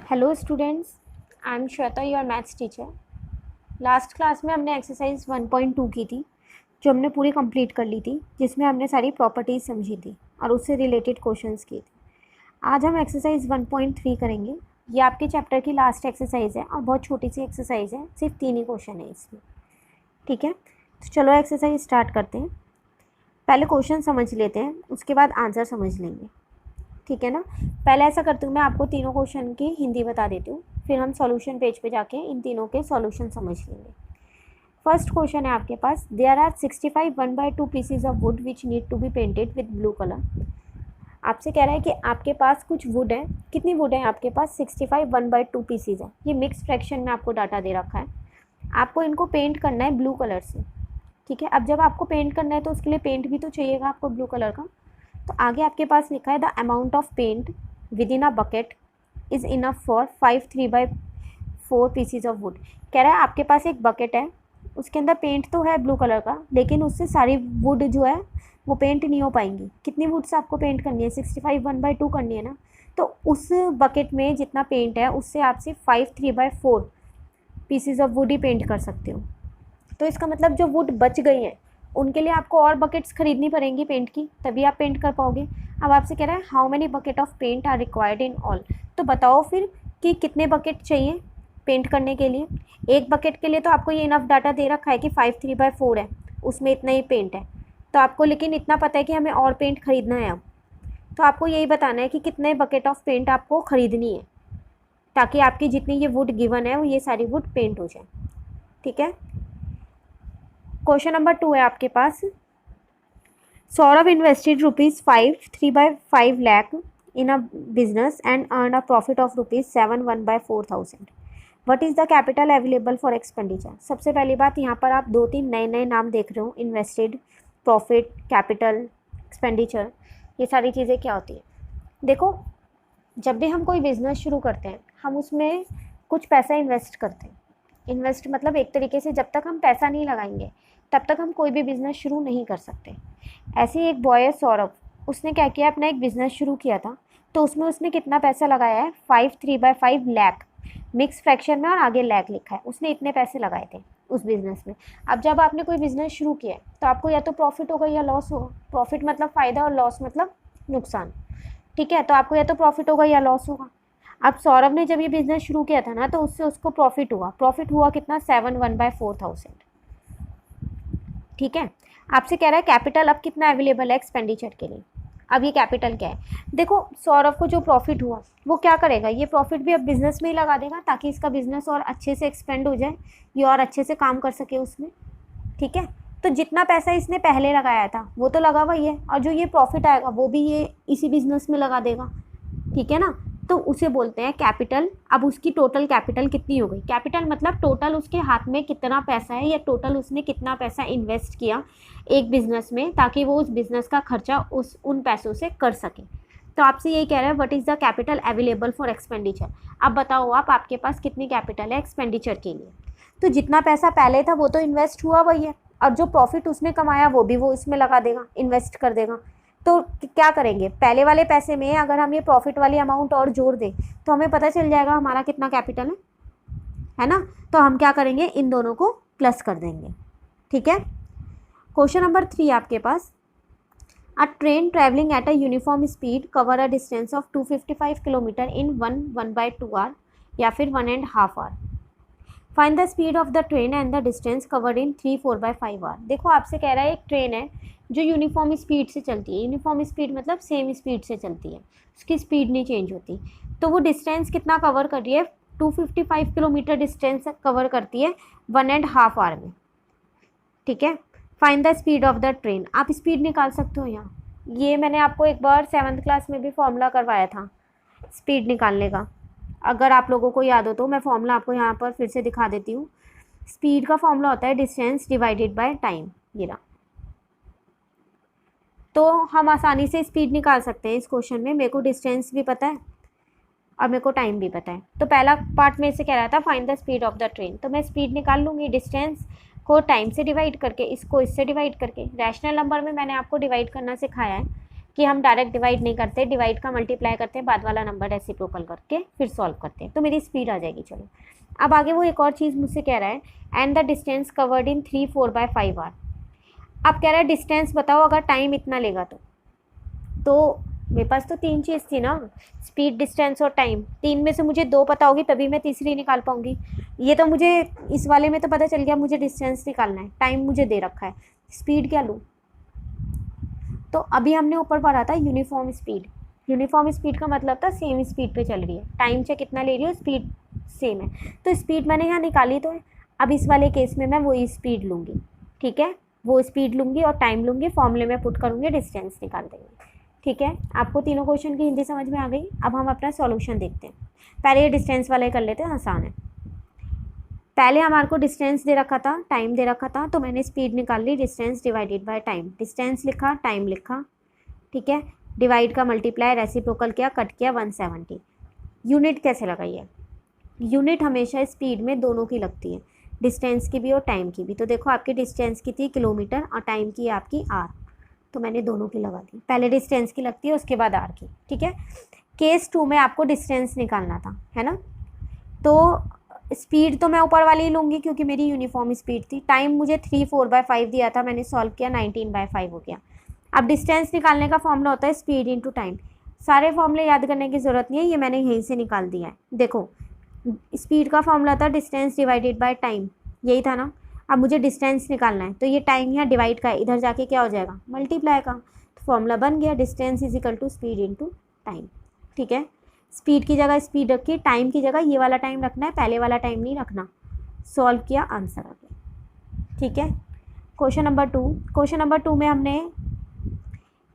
Hello students, I am Shweta, your maths teacher. Last class में हमने exercise 1.2 की थी, जो हमने पूरी कंप्लीट कर ली थी, जिसमें हमने सारी प्रॉपर्टीज़ समझी थी और उससे रिलेटेड क्वेश्चंस किए थे। आज हम एक्सरसाइज 1.3 करेंगे। ये आपके चैप्टर की लास्ट एक्सरसाइज है और बहुत छोटी सी एक्सरसाइज है, सिर्फ 3 ही क्वेश्चन है इसमें। ठीक है, तो चलो एक्सरसाइज स्टार्ट करते हैं। पहले क्वेश्चन समझ लेते हैं, उसके बाद आंसर समझ लेंगे। ठीक है ना। पहले ऐसा करती हूँ, मैं आपको तीनों क्वेश्चन की हिंदी बता देती हूँ, फिर हम सॉल्यूशन पेज पे जाके इन तीनों के सॉल्यूशन समझ लेंगे। फर्स्ट क्वेश्चन है आपके पास, there are 65 1/2 pieces of wood which need to be painted with blue colour. आपसे कह रहा है कि आपके पास कुछ वुड है। कितनी वुड है आपके पास? 65 1/2 पीसीज है। ये मिक्स फ्रैक्शन में आपको डाटा दे रखा है। आपको इनको पेंट करना है ब्लू कलर से। ठीक है, अब जब आपको पेंट करना है तो उसके लिए पेंट भी तो चाहिएगा आपको ब्लू कलर का। तो आगे आपके पास लिखा है the amount of paint within a bucket is enough for 5 3/4 pieces of wood. कह रहा है आपके पास एक बकेट है, उसके अंदर पेंट तो है ब्लू कलर का, लेकिन उससे सारी वुड जो है वो पेंट नहीं हो पाएंगी। कितनी वुड से आपको पेंट करनी है? 65 1/2 करनी है ना। तो उस बकेट में जितना पेंट है उससे आप सिर्फ 5 3/4 पीसीज ऑफ वुड ही पेंट कर सकते हो। तो इसका मतलब जो वुड बच गई है उनके लिए आपको और बकेट्स खरीदनी पड़ेंगी पेंट की, तभी आप पेंट कर पाओगे। अब आपसे कह रहा है how many bucket of paint are required in all. तो बताओ फिर कि कितने बकेट चाहिए पेंट करने के लिए। एक बकेट के लिए तो आपको ये इनफ डाटा दे रखा है कि 5 3/4 है, उसमें इतना ही पेंट है। तो आपको लेकिन इतना पता है कि हमें और पेंट खरीदना है। अब तो आपको यही बताना है कि कितने बकेट ऑफ पेंट आपको खरीदनी है, ताकि आपकी जितनी ये वुड गिवन है वो ये सारी वुड पेंट हो जाए। ठीक है, क्वेश्चन नंबर 2 है आपके पास। Saurabh invested ₹5 3/5 lakh in a business and earned a profit of ₹7 1/4,000. What is the capital available for expenditure? सबसे पहली बात, यहाँ पर आप 2-3 नए नाम देख रहे हो, इन्वेस्टेड, प्रॉफिट, कैपिटल, एक्सपेंडिचर। ये सारी चीज़ें क्या होती है? देखो, जब भी हम कोई बिजनेस शुरू करते हैं हम उसमें कुछ पैसा इन्वेस्ट करते हैं। इन्वेस्ट मतलब एक तरीके से जब तक हम पैसा नहीं लगाएंगे तब तक हम कोई भी बिज़नेस शुरू नहीं कर सकते। ऐसे ही एक बॉय है सौरभ, उसने क्या किया, अपना एक बिज़नेस शुरू किया था। तो उसमें उसने कितना पैसा लगाया है? 5 3/5 लाख, मिक्स फ्रैक्शन में और आगे लाख लिखा है। उसने इतने पैसे लगाए थे उस बिज़नेस में। अब जब आपने कोई बिज़नेस शुरू किया है तो आपको या तो प्रॉफिट होगा या लॉस होगा। प्रॉफिट मतलब फ़ायदा और लॉस मतलब नुकसान। ठीक है, तो आपको या तो प्रॉफिट होगा या लॉस होगा। अब सौरभ ने जब ये बिज़नेस शुरू किया था ना, तो उससे उसको प्रॉफिट हुआ। प्रॉफिट हुआ कितना? 7 1/4,000। ठीक है, आपसे कह रहा है कैपिटल अब कितना अवेलेबल है एक्सपेंडिचर के लिए। अब ये कैपिटल क्या है? देखो, सौरभ को जो प्रॉफिट हुआ वो क्या करेगा, ये प्रॉफिट भी अब बिजनेस में ही लगा देगा, ताकि इसका बिजनेस और अच्छे से एक्सपेंड हो जाए, ये और अच्छे से काम कर सके उसमें। ठीक है, तो जितना पैसा इसने पहले लगाया था वो तो लगा हुआ ही है, और जो ये प्रॉफिट आएगा वो भी ये इसी बिजनेस में लगा देगा। ठीक है ना, तो उसे बोलते हैं कैपिटल। अब उसकी टोटल कैपिटल कितनी हो गई? कैपिटल मतलब टोटल उसके हाथ में कितना पैसा है, या टोटल उसने कितना पैसा इन्वेस्ट किया एक बिजनेस में, ताकि वो उस बिजनेस का खर्चा उन पैसों से कर सके। तो आपसे यही कह रहा है what is the capital available for expenditure. अब बताओ आपके पास कितनी कैपिटल है एक्सपेंडिचर के लिए। तो जितना पैसा पहले था वो तो इन्वेस्ट हुआ वही है, और जो प्रॉफिट उसने कमाया वो भी वो इसमें लगा देगा, इन्वेस्ट कर देगा। तो क्या करेंगे, पहले वाले पैसे में अगर हम ये प्रॉफिट वाली अमाउंट और जोड़ दें तो हमें पता चल जाएगा हमारा कितना कैपिटल है ना। तो हम क्या करेंगे, इन दोनों को प्लस कर देंगे। ठीक है, क्वेश्चन नंबर 3 आपके पास। A train travelling at a uniform speed cover a distance of 255 kilometre in 1/2 hour या फिर 1.5 hour. Find the speed of the train and the distance covered in 3 4/5 hour. देखो, आपसे कह रहा है एक ट्रेन है जो यूनिफॉर्म स्पीड से चलती है। यूनिफॉर्म स्पीड मतलब सेम स्पीड से चलती है, उसकी स्पीड नहीं चेंज होती। तो वो डिस्टेंस कितना कवर कर रही है? 255 किलोमीटर डिस्टेंस कवर करती है 1.5 आवर में। ठीक है, find the speed of the train. आप स्पीड निकाल सकते हो यहाँ। ये मैंने आपको एक बार 7th क्लास में भी फॉर्मूला करवाया था स्पीड निकालने का, अगर आप लोगों को याद हो तो मैं फॉर्मूला आपको यहाँ पर फिर से दिखा देती हूँ। स्पीड का फॉर्मूला होता है डिस्टेंस डिवाइडेड बाय टाइम। ये रहा। तो हम आसानी से स्पीड निकाल सकते हैं इस क्वेश्चन में। मेरे को डिस्टेंस भी पता है और मेरे को टाइम भी पता है। तो पहला पार्ट में से कह रहा था find the speed of the train, तो मैं स्पीड निकाल लूँगी डिस्टेंस को टाइम से डिवाइड करके, इसको इससे डिवाइड करके। रैशनल नंबर में मैंने आपको डिवाइड करना सिखाया है कि हम डायरेक्ट डिवाइड नहीं करते, डिवाइड का मल्टीप्लाई करते हैं, बाद वाला नंबर रेसिप्रोकल करके फिर सॉल्व करते हैं, तो मेरी स्पीड आ जाएगी। चलो अब आगे वो एक और चीज़ मुझसे कह रहा है, and the distance covered in 3 4/5 hour. अब कह रहा है डिस्टेंस बताओ अगर टाइम इतना लेगा तो मेरे पास तो 3 चीज़ थी ना, स्पीड, डिस्टेंस और टाइम। 3 में से मुझे 2 पता होगी तभी मैं तीसरी निकाल पाऊंगी। ये तो मुझे इस वाले में तो पता चल गया मुझे डिस्टेंस निकालना है, टाइम मुझे दे रखा है, स्पीड क्या लूँ? तो अभी हमने ऊपर पढ़ा था यूनिफॉर्म स्पीड। यूनिफॉर्म स्पीड का मतलब था सेम स्पीड पे चल रही है, टाइम चाहे कितना ले रही हो, स्पीड सेम है। तो स्पीड मैंने यहाँ निकाली तो है, अब इस वाले केस में मैं वही स्पीड लूँगी, ठीक है, वो स्पीड लूँगी और टाइम लूँगी, फॉर्मूले में पुट करूँगी, डिस्टेंस निकाल देंगे। ठीक है, आपको तीनों क्वेश्चन की हिंदी समझ में आ गई। अब हम अपना सॉल्यूशन देखते हैं। पहले ये डिस्टेंस वाले कर लेते हैं, आसान है। पहले हमारे को डिस्टेंस दे रखा था, टाइम दे रखा था, तो मैंने स्पीड निकाल ली, distance divided by time. Distance लिखा, टाइम लिखा, ठीक है, डिवाइड का मल्टीप्लाई, रेसिप्रोकल किया, कट किया 170। यूनिट कैसे लगाई है? यूनिट हमेशा स्पीड में दोनों की लगती है, डिस्टेंस की भी और टाइम की भी। तो देखो आपकी डिस्टेंस की थी किलोमीटर और टाइम की आपकी आर, तो मैंने दोनों की लगा दी। पहले डिस्टेंस की लगती है उसके बाद आर की, ठीक है। केस 2 में आपको डिस्टेंस निकालना था, है ना, तो स्पीड तो मैं ऊपर वाली ही लूँगी क्योंकि मेरी यूनिफॉर्म स्पीड थी। टाइम मुझे 3 4/5 दिया था, मैंने सॉल्व किया, 19/5 हो गया। अब डिस्टेंस निकालने का फॉर्मूला होता है स्पीड इंटू टाइम। सारे फॉर्मूले याद करने की ज़रूरत नहीं है, ये मैंने यहीं से निकाल दिया है। देखो स्पीड का फॉर्मूला था डिस्टेंस डिवाइडेड बाय टाइम, यही था ना। अब मुझे डिस्टेंस निकालना है, तो ये टाइम यहाँ डिवाइड का है, इधर जाके क्या हो जाएगा, मल्टीप्लाई का। तो फॉर्मूला बन गया, distance is equal to speed into time, ठीक है। स्पीड की जगह स्पीड रखी, टाइम की जगह ये वाला टाइम रखना है, पहले वाला टाइम नहीं रखना। सॉल्व किया, आंसर आ गया, ठीक है। क्वेश्चन नंबर 2, क्वेश्चन नंबर 2 में हमने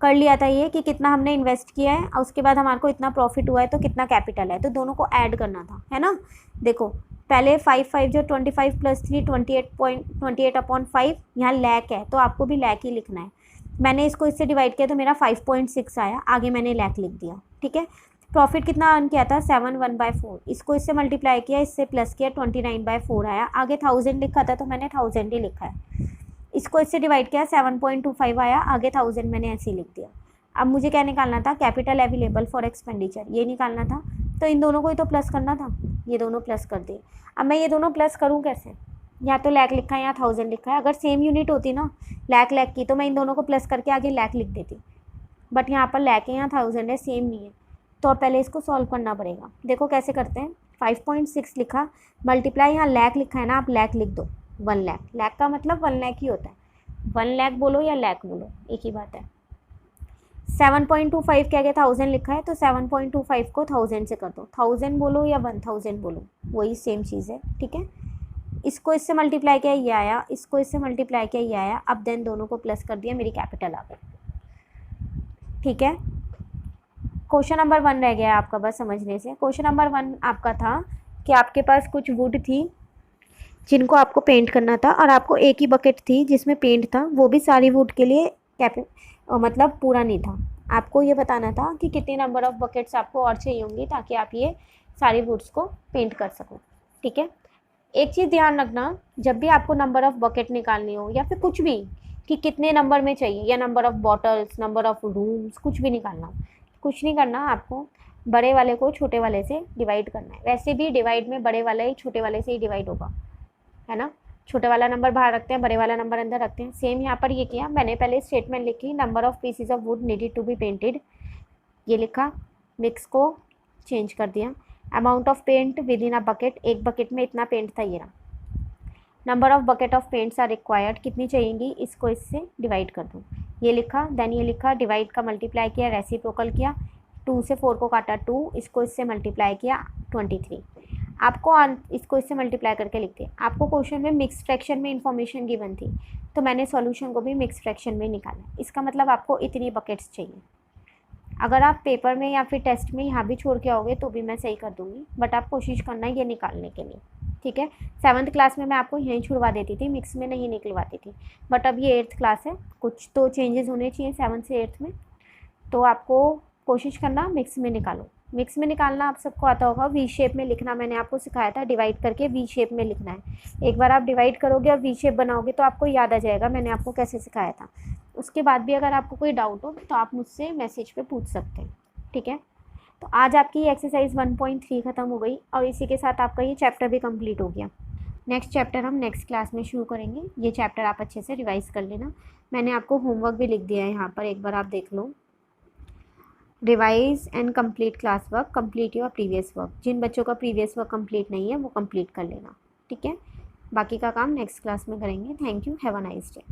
कर लिया था ये कि कितना हमने इन्वेस्ट किया है और उसके बाद हमारे को इतना प्रॉफिट हुआ है, तो कितना कैपिटल है, तो दोनों को ऐड करना था, है ना। देखो पहले 5 5 जो 25 + 3 28/5, यहाँ लैक है तो आपको भी लैक ही लिखना है। मैंने इसको इससे डिवाइड किया तो मेरा 5.6 आया, आगे मैंने लैक लिख दिया, ठीक है। प्रॉफिट कितना अर्न किया था, 7/1/4, इसको इससे मल्टीप्लाई किया, इससे प्लस किया, 29/4 आया, आगे 1000 लिखा था तो मैंने 1000 ही लिखा है। इसको इससे डिवाइड किया, 7.25 आया, आगे 1000 मैंने ऐसे ही लिख दिया। अब मुझे क्या निकालना था, कैपिटल अवेलेबल फॉर एक्सपेंडिचर, ये निकालना था। तो इन दोनों को ही तो प्लस करना था, ये दोनों प्लस कर दिए। अब मैं ये दोनों प्लस करूँ कैसे, यहाँ तो लैक लिखा है, यहाँ 1000 लिखा है। अगर सेम यूनिट होती ना लैक की, तो मैं इन दोनों को प्लस करके आगे लैक लिख देती, बट यहाँ पर लैक है, यहाँ 1000 है, सेम नहीं है। तो अब पहले इसको सॉल्व करना पड़ेगा। देखो कैसे करते हैं, 5.6 लिखा, मल्टीप्लाई, यहाँ लैक लिखा है ना, आप लैक लिख दो, 1 लाख। लैक का मतलब 1 लाख ही होता है, 1 लाख बोलो या लैक बोलो एक ही बात है। 7.25 क्या गया, 1000 लिखा है, तो 7.25 को 1000 से कर दो, 1000 बोलो या 1000 बोलो, वही सेम चीज़ है, ठीक है। इसको इससे मल्टीप्लाई किया, ये आया, इसको इससे मल्टीप्लाई किया, ये आया। अब देन दोनों को प्लस कर दिया, मेरी कैपिटल आ गई, ठीक है। क्वेश्चन नंबर 1 रह गया आपका बस समझने से। क्वेश्चन नंबर 1 आपका था कि आपके पास कुछ वुड थी जिनको आपको पेंट करना था, और आपको एक ही बकेट थी जिसमें पेंट था, वो भी सारी वुड के लिए मतलब पूरा नहीं था। आपको ये बताना था कि कितने नंबर ऑफ़ बकेट्स आपको और चाहिए होंगी ताकि आप ये सारी वुड्स को पेंट कर सको, ठीक है। एक चीज़ ध्यान रखना, जब भी आपको नंबर ऑफ़ बकेट निकालनी हो या फिर कुछ भी कि कितने नंबर में चाहिए, या number of bottles, number of rooms, कुछ भी निकालना, कुछ नहीं करना, आपको बड़े वाले को छोटे वाले से डिवाइड करना है। वैसे भी डिवाइड में बड़े वाला ही छोटे वाले से ही डिवाइड होगा, है ना। छोटे वाला नंबर बाहर रखते हैं, बड़े वाला नंबर अंदर रखते हैं। सेम यहाँ पर ये किया, मैंने पहले स्टेटमेंट लिखी, number of pieces of wood needed to be painted, ये लिखा, मिक्स को चेंज कर दिया। Amount of paint within a bucket, एक बकेट में इतना पेंट था, ये रहा। Number of bucket of paints are required, कितनी चाहिएगी, इसको इससे डिवाइड कर दूँ, ये लिखा। देन ये लिखा, डिवाइड का मल्टीप्लाई किया, रेसिप्रोकल किया, 2 से 4 को काटा 2, इसको इससे मल्टीप्लाई किया 23। आपको इसको इससे मल्टीप्लाई करके लिखते हैं। आपको क्वेश्चन में मिक्स फ्रैक्शन में इंफॉर्मेशन गिवन थी, तो मैंने सॉल्यूशन को भी मिक्स फ्रैक्शन में निकाला। इसका मतलब आपको इतनी बकेट्स चाहिए। अगर आप पेपर में या फिर टेस्ट में यहाँ भी छोड़ के आओगे तो भी मैं सही कर दूँगी, बट आप कोशिश करना ये निकालने के लिए, ठीक है। 7th क्लास में मैं आपको यहीं छुड़वा देती थी, मिक्स में नहीं निकलवाती थी, बट अब ये 8th क्लास है, कुछ तो चेंजेस होने चाहिए 7 से 8th में, तो आपको कोशिश करना मिक्स में निकालो। मिक्स में निकालना आप सबको आता होगा, वी शेप में लिखना मैंने आपको सिखाया था, डिवाइड करके वी शेप में लिखना है। एक बार आप डिवाइड करोगे और वी शेप बनाओगे तो आपको याद आ जाएगा मैंने आपको कैसे सिखाया था। उसके बाद भी अगर आपको कोई डाउट हो तो आप मुझसे मैसेज पे पूछ सकते हैं, ठीक है। तो आज आपकी ये एक्सरसाइज 1.3 ख़त्म हो गई और इसी के साथ आपका ये चैप्टर भी कंप्लीट हो गया। नेक्स्ट चैप्टर हम नेक्स्ट क्लास में शुरू करेंगे। ये चैप्टर आप अच्छे से रिवाइज़ कर लेना। मैंने आपको होमवर्क भी लिख दिया है यहाँ पर, एक बार आप देख लो। Revise and complete class work, complete your previous work. जिन बच्चों का प्रीवियस वर्क कंप्लीट नहीं है वो कंप्लीट कर लेना, ठीक है। बाकी का काम नेक्स्ट क्लास में करेंगे। Thank you, have a nice day.